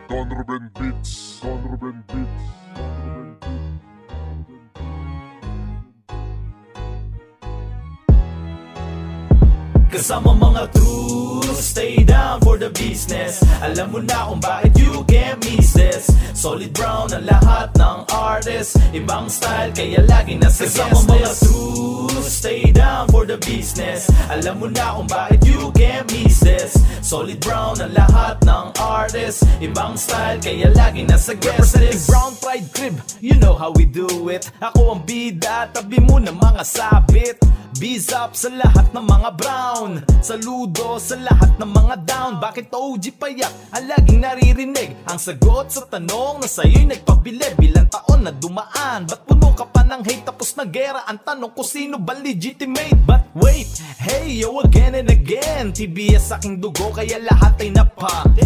Don Ruben Beats. Don Ruben Beats. Kasama mga true, stay down for the business. Alam mo na kung bakit you can't miss this. Solid Brown ang lahat ng artist, ibang style kaya lagi nasa guest list. Kasama mga true, stay down for the business. Alam mo na kung bakit you can't miss this. Solid Brown ang lahat ng artist, ibang style kaya lagi nasa guest list. Brown Pride Crib, you know how we do it. Ako ang bida, tabi mo na mga sabit. Bees up sa lahat ng mga brown, saludo sa lahat ng mga down. Bakit OG payak ang laging naririnig? Ang sagot sa tanong na sa'yo'y nagpabili. Bilang taon na dumaan, ba't puno ka pa ng hate tapos na gera? Ang tanong ko sino ba legitimate? But wait, hey yo again and again, TBS aking dugo kaya lahat ay napump.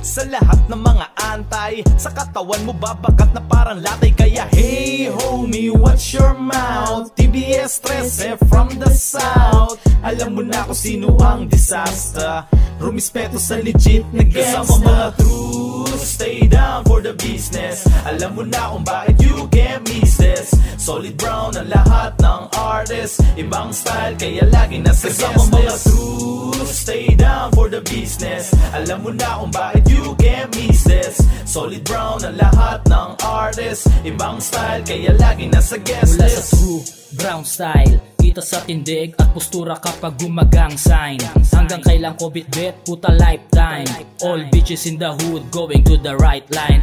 Sa lahat ng mga antay, sa katawan mo babagat na parang latay. Kaya hey homie, watch your mouth. TBS 13 from the south. Alam mo na kung sino ang disaster. Rumispeto sa legit na gangsta. Kasama mga true, stay down for the business. Alam mo na kung bakit you can't miss this. Solid Brown ang lahat ng artist, ibang style kaya lagi nasa guest list. Kasama mga true, stay down for the business. Alam mo na kung bakit you can't miss this. Solid Brown ang lahat ng artist, ibang style kaya lagi nasa guest list. Mula sa true brown style, kita sa tindig at postura kapag gumagang sign. Hanggang kailang ko bit-bit, puta lifetime. All bitches in the hood going to the right line.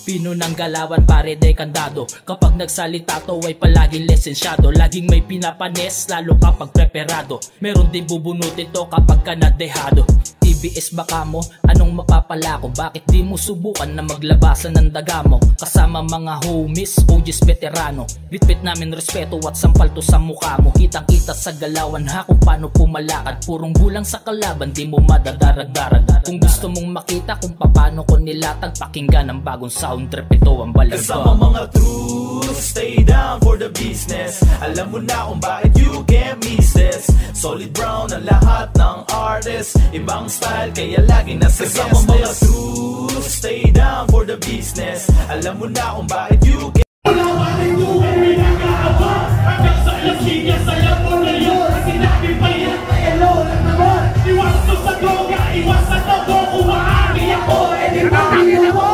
Pino ng galawan pare de kandado. Kapag nagsalita to ay palaging lisensyado. Laging may pinapanes lalo kapag preparado. Meron din bubunutin to kapag ka nadehado. TBS baka mo, anong mapapala ko? Bakit di mo subukan na maglabasan ng daga mo? Kasama mga homies, OGs veterano. Bitbit namin respeto at sampal to sa mukha mo. Kitang kita sa galawan ha kung paano pumalakad. Purong gulang sa kalaban, di mo madadarag-darag. Kung gusto mong makita kung paano ko nilatag, pakinggan ang bagong sound trip, ito ang balagbag. Kasama mga true, stay down for the business. Alam mo na kung bakit you can't miss this. Solid Brown ang lahat ng artist, ibang style kaya lagi nasa guest list. Kasama mga true, stay down for the business. Alam mo na kung bakit you can't. Wala pa rin buhay, may nakaabang. Hanggang sa lasigas, alam mo na yun. Sinabi pa yan, hello lang naman. Iwasan sa droga, iwasan na ko. Kung maaari ako, edi pamilya mo.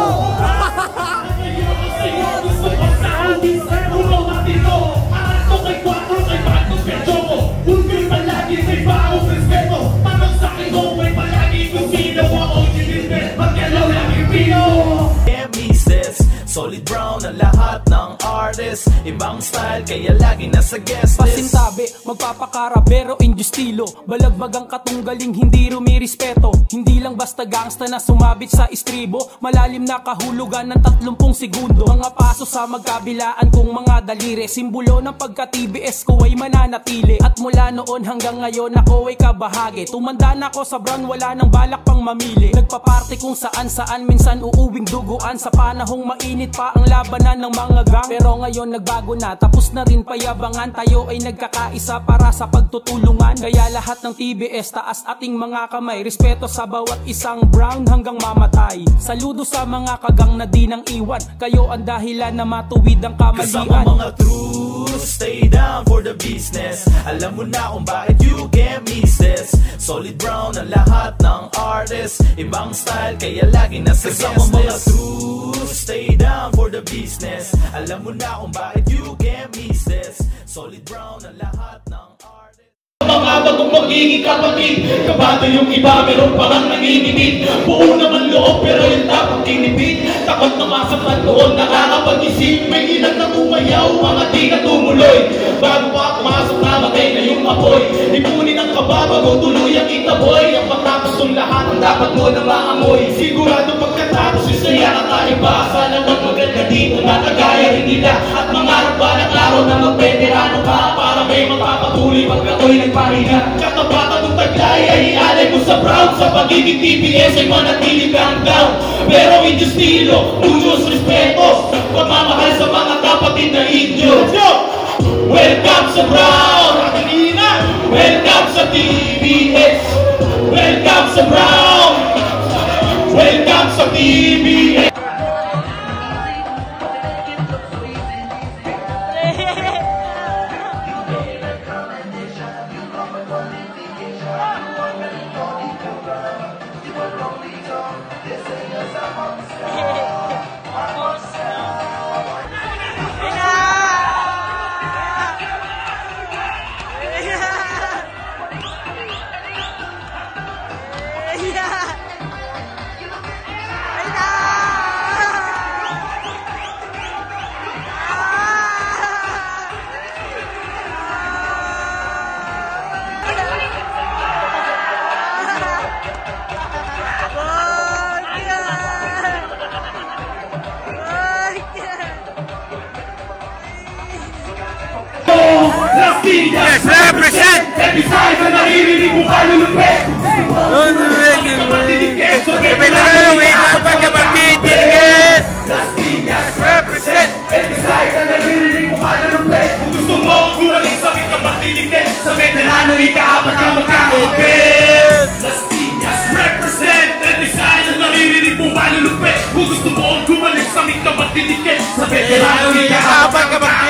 Solid Brown ang lahat ng artist, ibang style kaya lagi nasa guest list. Pasintabi, magpapakara pero injustilo. Balagbag ang katunggaling hindi rumirespeto. Hindi lang basta gangsta na sumabit sa istribo. Malalim na kahulugan ng 30 segundo. Mga paso sa magkabilaan kong mga daliri. Simbolo ng pagka-TBS ko ay mananatili. At mula noon hanggang ngayon ako ay kabahagi. Tumanda na ako sa brown, wala nang balak pang mamili. Nagpaparte kung saan-saan, minsan uuwing duguan. Sa panahong mainit pa ang labanan ng mga gang. Pero ngayon nagbago na, tapos na rin payabangan. Tayo ay nagkakaisa para sa pagtutulungan. Kaya lahat ng TBS, taas ating mga kamay. Respeto sa bawat isang brown hanggang mamatay. Saludo sa mga kagang na di nang iwan. Kayo ang dahilan na matuwid ang kamalian. Kasama mga true, stay down for the business. Alam mo na kung bakit you can't miss this. Solid Brown ang lahat ng artist, ibang style kaya lagi nasa guest list. Kasama mga true, stay down for the business. Alam mo na kung bakit you can't miss this. Solid Brown ang lahat ng artist. Mga bagong magiging kapatid, kabado yung iba meron parang nanginginig. Buo naman loob pero yung tapang kinipid. Takot na masaktan noon nakakapag-isip. May ilan na umayaw, mga di na tumuloy. Bago pa pumasok namatay na yung apoy. Ipunin ang kaba bago tuluyang itaboy. Ang pagtapos ng lahat ang dapat mo na maamoy. Sigurado pagkatapos isaya ka iba. Sana wag maganda dito na kagaya rin nila. At mangarap ba ng araw na magveterano ka para may magpapatuloy pag ako'y nagpahinga. Kakabata ng taglay ay ialay mo sa brown. Sa pagiging TBS ay manatili kang down. Pero in estilo, muchos respetos. Pagmamahal sa mga kapatid na Indio. Welcome sa brown. Welcome sa TBS. Welcome sa brown. Welcome sa sa TV. Yes, represent! Every side na naririnig mo kalulupit. Wait lang pagkapagtitigil! Represent! Every side na naririnig mo kalulupit. Kung gusto mo gumaling sa aking kapatiligin, sa veterano ikaapat ka magkakapit. Las Piñas represent! Every side na naririnig mo kalulupit. Kung gusto mo gumaling sa aking kapatiligin, sa veterano ikaapat ka magkakapit.